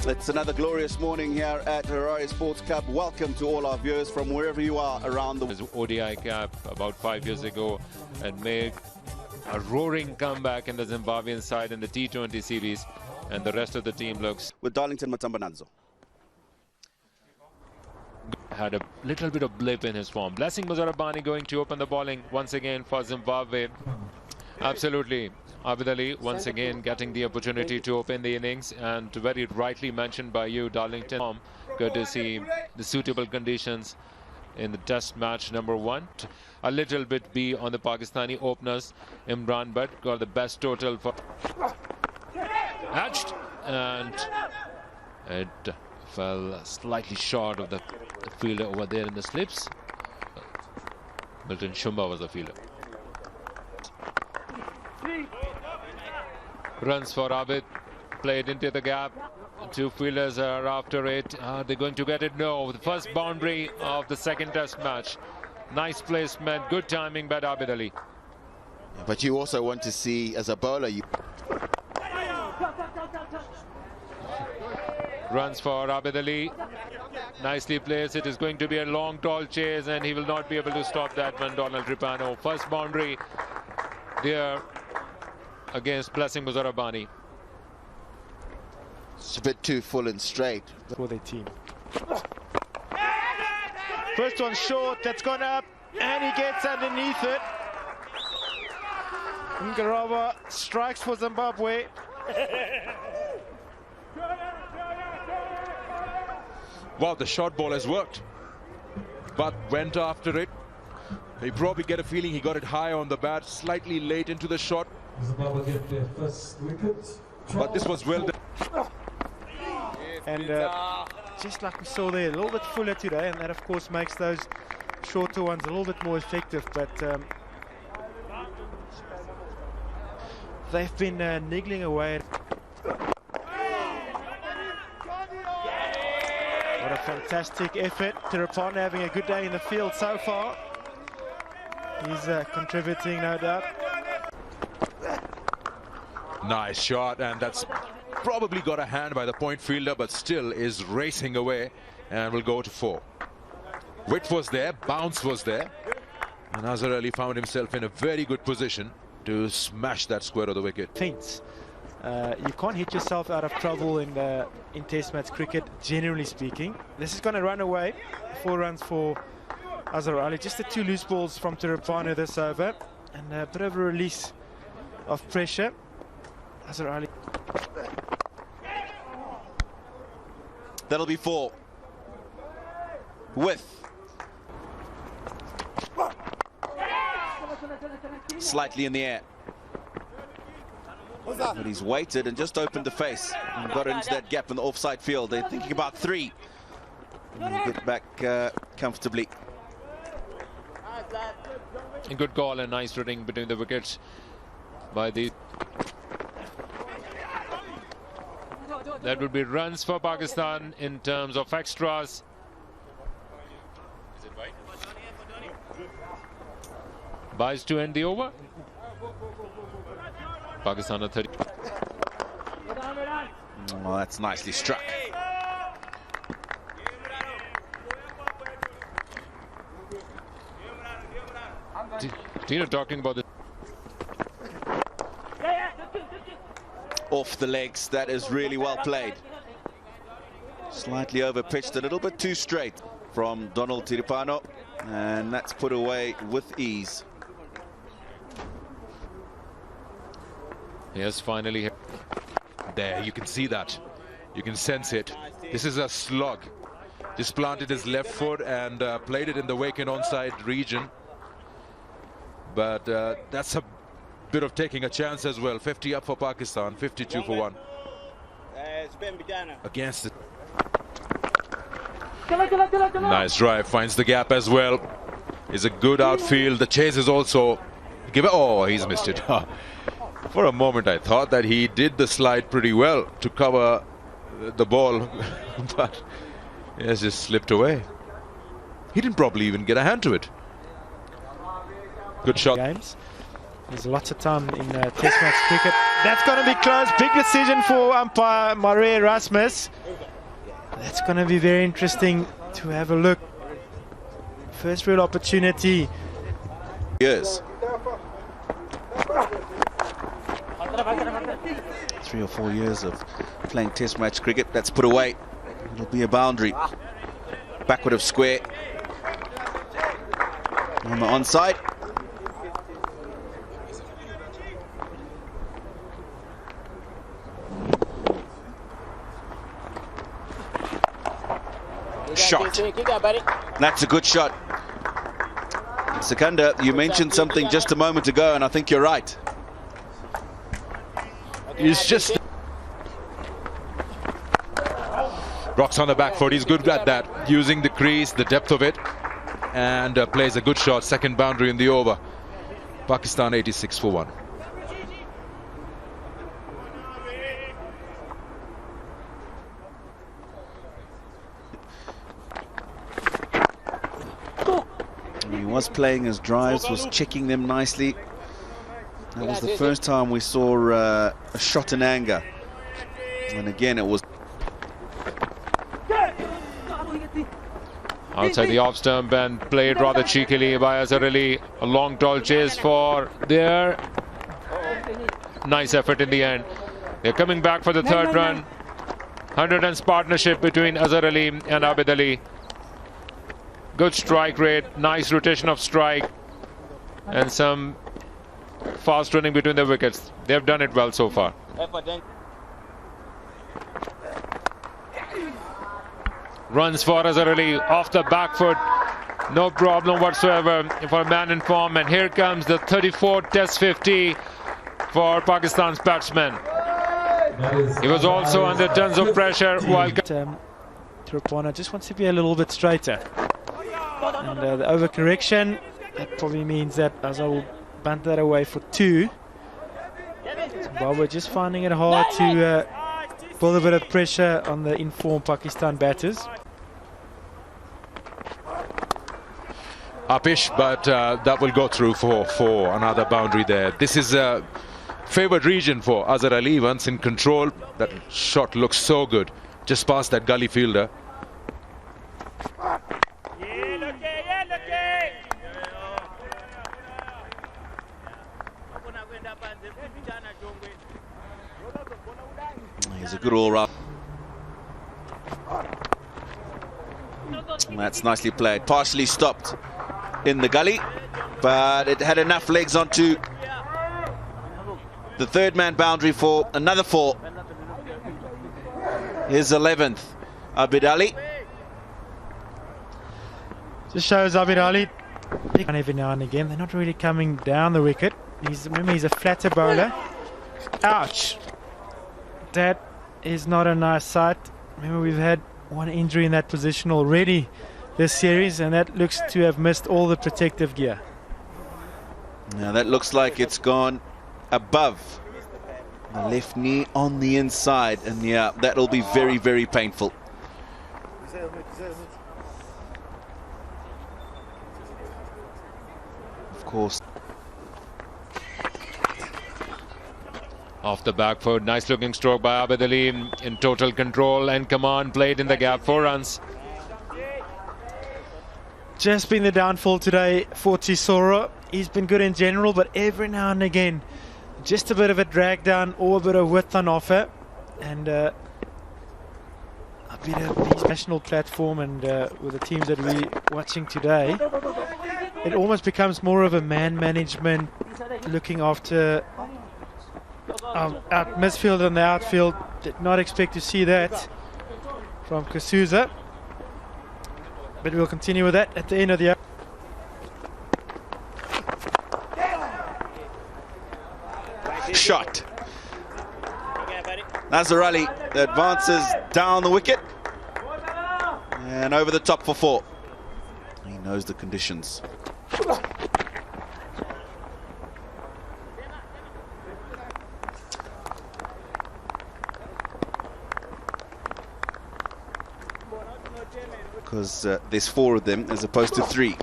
It's another glorious morning here at Harare Sports Cup. Welcome to all our viewers from wherever you are around the world. His ODI cap about 5 years ago and made a roaring comeback in the Zimbabwean side in the T20 series, and the rest of the team looks With Darlington Matambananzo. had a little bit of blip in his form. Blessing Muzarabani going to open the bowling once again for Zimbabwe. Absolutely. Abid Ali once again getting the opportunity to open the innings, and very rightly mentioned by you, Darlington. Good to see the suitable conditions in the test match number 1. A little bit B on the Pakistani openers. Imran Butt got the best total for hatched, and it fell slightly short of the fielder over there in the slips. Milton Shumba was the fielder. Runs for Abid, played into the gap. Two fielders are after it. Are they going to get it? No. The first boundary of the second test match. Nice placement, good timing by Abid Ali. But you also want to see, as a bowler, Runs for Abid Ali. Nicely placed. It is going to be a long, tall chase, and he will not be able to stop that one, Donald Tripano. First boundary there against Blessing Muzarabani. it's a bit too full and straight for their team. First one short, that's gone up, and he gets underneath it. Ngarava strikes for Zimbabwe. Wow, the short ball has worked, but went after it. You probably get a feeling he got it high on the bat, slightly late into the shot. Zimbabwe get their first wicket. But this was well done. And just like we saw there, a little bit fuller today, and that of course makes those shorter ones a little bit more effective. But they've been niggling away. What a fantastic effort. Tirapana having a good day in the field so far. He's contributing, no doubt. Nice shot, and that's probably got a hand by the point fielder, but still is racing away and will go to 4. Width was there, bounce was there, and Azhar Ali found himself in a very good position to smash that square of the wicket. Fence. You can't hit yourself out of trouble in test match cricket, generally speaking. This is going to run away. 4 runs for Azhar Ali. Just the 2 loose balls from Tirapana this over, and a bit of a release of pressure. Azhar Ali. That'll be 4. With slightly in the air. But he's waited and just opened the face and got into that gap in the offside field. They're thinking about 3. And get back comfortably. A good call and nice running between the wickets by the. That would be runs for Pakistan in terms of extras. Buys to end the over. Pakistan at 30. Oh, that's nicely struck. Tina talking about the. Off the legs, that is really well played. Slightly over pitched, a little bit too straight from Donald Tiripano, and that's put away with ease. Yes, finally. There, you can see that. You can sense it. This is a slug. Just planted his left foot and played it in the wake and onside region. But that's a bit of taking a chance as well. 50 up for Pakistan, 52 for 1. Against it. Nice drive, finds the gap as well. Is a good outfield. The chase is also given. Oh, he's missed it. For a moment I thought that he did the slide pretty well to cover the ball, but it has just slipped away. He didn't probably even get a hand to it. Good shot. Games. There's lots of time in Test match cricket. That's going to be close. Big decision for umpire Marie Erasmus. That's going to be very interesting to have a look. First real opportunity. Years. 3 or 4 years of playing Test match cricket. That's put away. It'll be a boundary. Backward of square. On the onside. Shot. That's a good shot. Sikandar, you mentioned something just a moment ago, and I think you're right. He's just... Rocks on the back foot. He's good at that, using the crease, the depth of it, and plays a good shot. Second boundary in the over. Pakistan 86 for 1. He was playing his drives, was checking them nicely. That was the first time we saw a shot in anger. And again, it was... Outside the off stump and played rather cheekily by Azhar Ali. A long tall chase for there. Nice effort in the end. They're coming back for the third run. 100 runs partnership between Azhar Ali and Abid Ali. Good strike rate, nice rotation of strike, and some fast running between the wickets. They've done it well so far. Runs for Azhar Ali off the back foot. No problem whatsoever for a man in form. And here comes the 34th Test 50 for Pakistan's batsman. He was also under tons of pressure while... Tirupana just wants to be a little bit straighter. And the overcorrection, that probably means that Azhar will bunt that away for 2. Zimbabwe just finding it hard to build a bit of pressure on the informed Pakistan batters. Upish, but that will go through for another boundary there. This is a favoured region for Azhar Ali. Once in control, that shot looks so good. Just past that gully fielder. He's a good all-round. That's nicely played. Partially stopped in the gully, but it had enough legs onto the third man boundary for another 4. His 11th, Abid Ali. Just shows Abid Ali every now and again. They're not really coming down the wicket. Remember, he's a flatter bowler. Ouch. That is not a nice sight. Remember, we've had one injury in that position already this series, and that looks to have missed all the protective gear. Now that looks like it's gone above the left knee on the inside, and yeah, that'll be very, very painful. Of course. Off the back foot, nice looking stroke by Abid Ali in total control and command, played in the gap, 4 runs. Just been the downfall today for Chisora. He's been good in general, but every now and again, just a bit of a drag down or a bit of width on offer. And a bit of national platform, and with the teams that we're watching today, it almost becomes more of a man management, looking after out midfield and the outfield. Did not expect to see that from Kasuza, but we'll continue with that at the end of the shot. Azhar Ali advances down the wicket and over the top for 4. He knows the conditions. Because there's 4 of them as opposed to 3.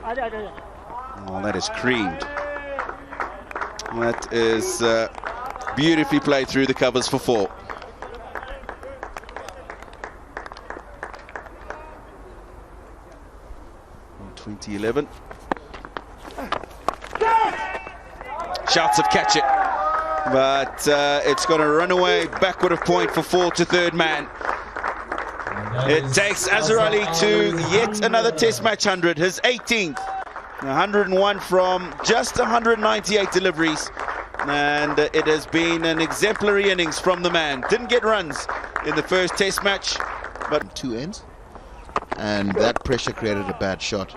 Oh, that is creamed. That is beautifully played through the covers for 4. In 2011. Shouts of catch it. But it's going to run away backward of point for 4 to third man. It takes Azhar Ali to yet another Test match 100, his 18th. 101 from just 198 deliveries. And it has been an exemplary innings from the man. Didn't get runs in the first Test match, but 2 ends. And that pressure created a bad shot.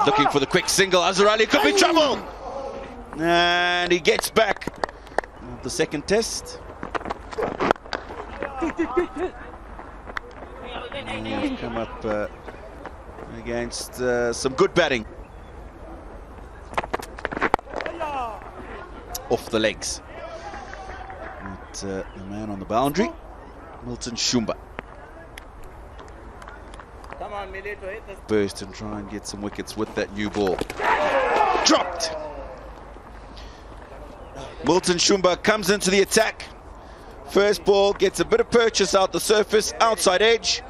looking for the quick single. Azhar Ali could be trouble. And he gets back. The second test. He's come up against some good batting. Off the legs. But, the man on the boundary, Milton Shumba. Burst and try and get some wickets with that new ball. Dropped. Milton Shumba comes into the attack. First ball gets a bit of purchase out the surface, outside edge,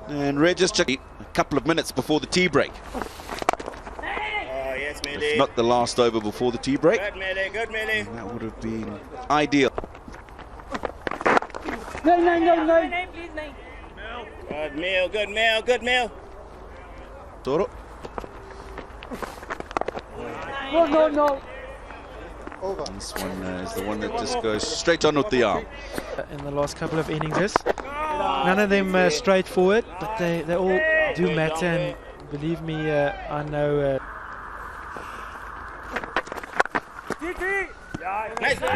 and register a couple of minutes before the tea break. If not the last over before the tea break, that would have been ideal. Good meal. Toro. No. This one is the one that just goes straight on with the arm. In the last couple of innings, none of them straightforward, but they all do matter, and believe me, I know.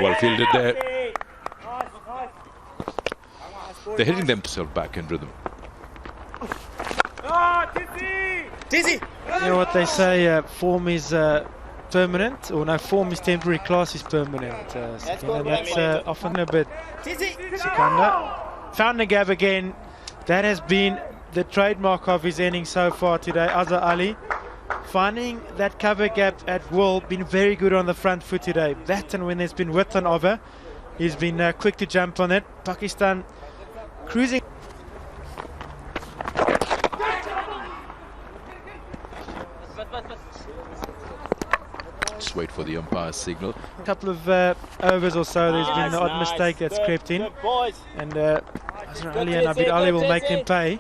Well fielded there. They're hitting themselves back in rhythm. You know what they say, form is permanent, or no, form is temporary, class is permanent. And that's often a bit. Sikanda found the gap again. That has been the trademark of his innings so far today. Azhar Ali finding that cover gap at will, been very good on the front foot today. That, and when there's been width on over, he's been quick to jump on it. Pakistan cruising. Just wait for the umpire's signal. A couple of overs or so, there's been an odd mistake that's crept in, and Azhar Ali and Abid Ali will make them pay.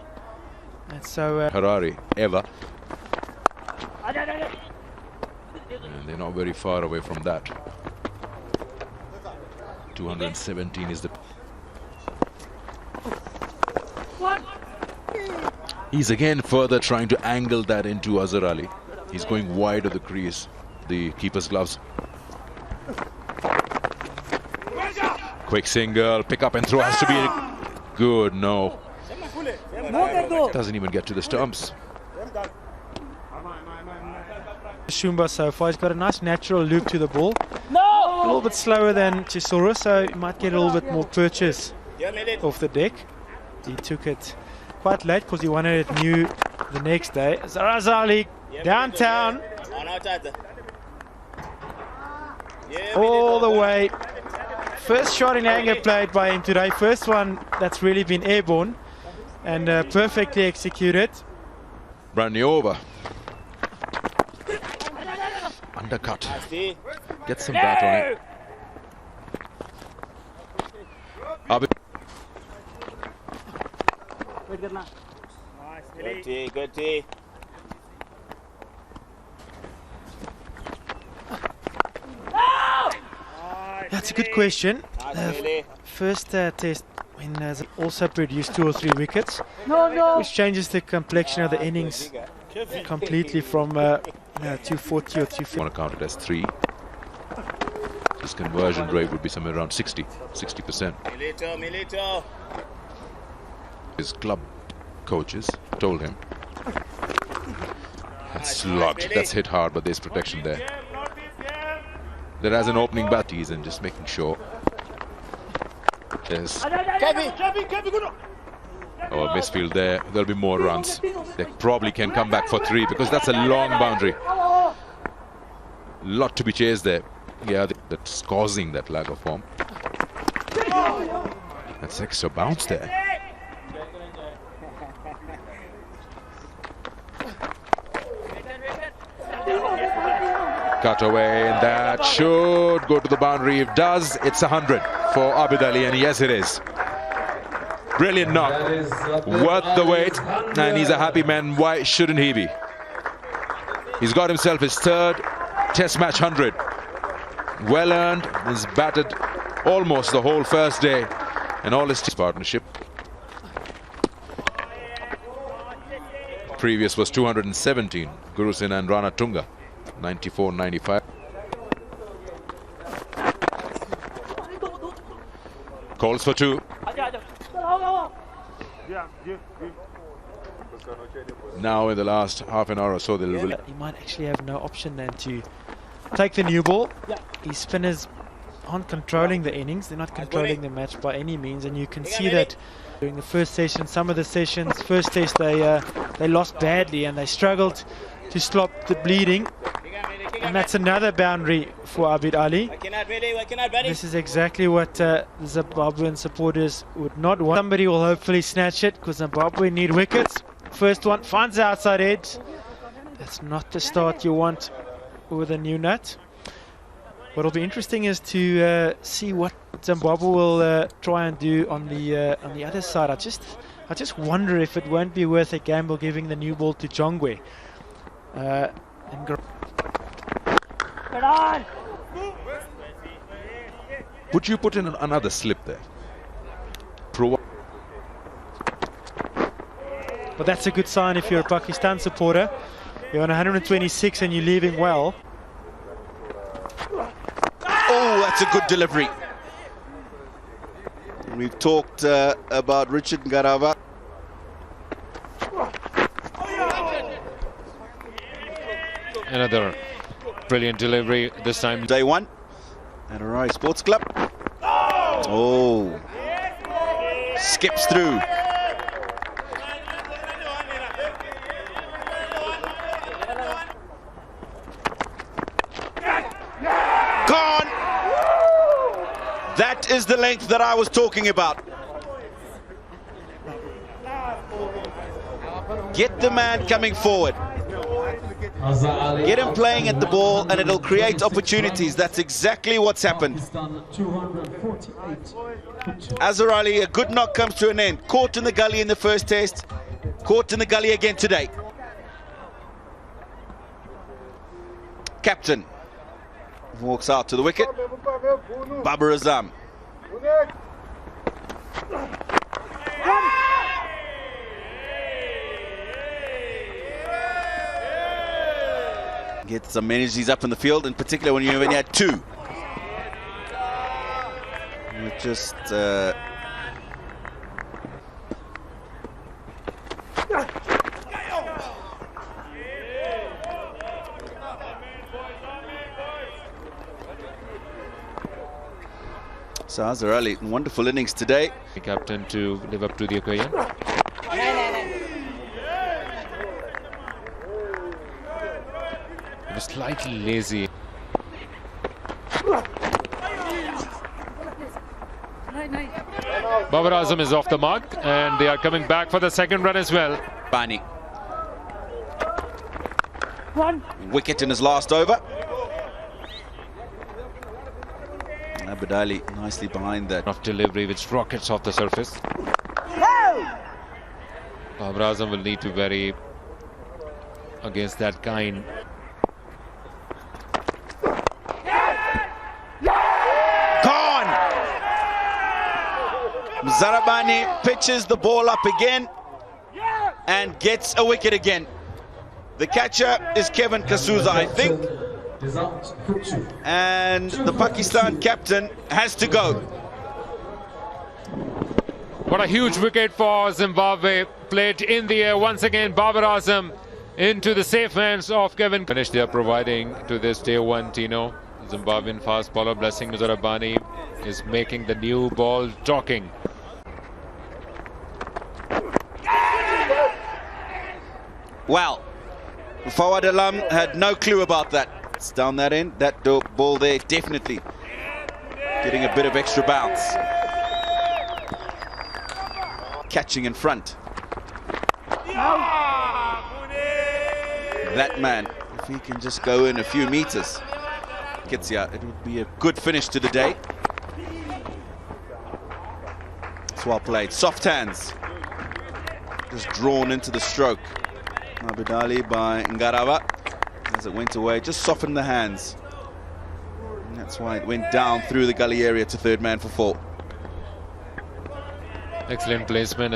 And so Harare ever. And they're not very far away from that. 217 is the. He's again further trying to angle that into Azhar Ali. He's going wide of the crease, the keeper's gloves. Quick single, pick up and throw has to be good. No. Doesn't even get to the stumps. Shumba so far, he's got a nice natural loop to the ball. A little bit slower than Chisora, so he might get a little bit more purchase off the deck. He took it quite late because he wanted it new the next day. Azhar Ali downtown, all the way. First shot in anger played by him today. First one that's really been airborne and perfectly executed. Brand new over. Undercut. Get some bat on it. Good tee. That's a good question. First test when also produced 2 or 3 wickets, which changes the complexion of the innings completely from 240 or 250. I want to count it as 3. His conversion rate would be somewhere around 60%. Milito. His club coaches told him. That's slugged. That's hit hard, but there's protection there. There has an opening batties and just making sure. There's or misfield there, there'll be more runs. They probably can come back for 3 because that's a long boundary. Lot to be chased there. Yeah, that's causing that lack of form. That's extra bounce there. Cut away, and that should go to the boundary. If it does, it's 100 for Abid Ali, and yes, it is. Brilliant knock, worth the wait, and he's a happy man. Why shouldn't he be? He's got himself his 3rd Test match 100. Well earned. He's batted almost the whole first day, and all his partnership. Previous was 217. Gurusin and Rana Tunga, 94-95. Calls for 2. Now in the last half an hour or so, he might actually have no option then to take the new ball. His spinners aren't controlling the innings. They're not controlling the match by any means, and you can see that during the first session, some of the sessions, first test, they lost badly and they struggled to stop the bleeding. And that's another boundary for Abid Ali. This is exactly what the Zimbabwean supporters would not want. Somebody will hopefully snatch it because Zimbabwe need wickets. First one finds the outside edge. That's not the start you want with a new nut. What'll be interesting is to see what Zimbabwe will try and do on the other side. I just wonder if it won't be worth a gamble giving the new ball to Jongwe. Would you put in another slip there? But that's a good sign if you're a Pakistan supporter. You're on 126 and you're leaving well. Oh, that's a good delivery. We've talked about Richard Ngarava. Another brilliant delivery, this time. Day 1 at Arai Sports Club. Oh, skips through. Gone. That is the length that I was talking about. Get the man coming forward. Get him playing at the ball and it'll create opportunities. That's exactly what's happened. Azhar Ali, a good knock comes to an end. Caught in the gully in the first test. Caught in the gully again today. Captain walks out to the wicket. Babar Azam. Get some energies up in the field, in particular when you had 2. Just so Azhar Ali, wonderful innings today. The captain to live up to the occasion. He was slightly lazy. Babar Azam is off the mark and they are coming back for the second run as well. Bani. Wicket in his last over. Abid Ali nicely behind that. Of delivery which rockets off the surface. Babar Azam will need to vary against that kind. Gone! Zarabani pitches the ball up again and gets a wicket again. The catcher is Kevin Kasuza, I think. And the Pakistan captain has to go. What a huge wicket for Zimbabwe. Played in the air once again. Babar Azam into the safe hands of Kevin. Finish they are providing to this day 1, Tino. Zimbabwean fast bowler Blessing Muzarabani is making the new ball talking. Well, Fawad Alam had no clue about that. It's down that end. That ball there definitely getting a bit of extra bounce. Catching in front. That man, if he can just go in a few meters, gets here, it would be a good finish to the day. It's well played. Soft hands. Just drawn into the stroke. Mabidali by Ngarava. As it went away, just softened the hands. And that's why it went down through the gully area to third man for 4. Excellent placement.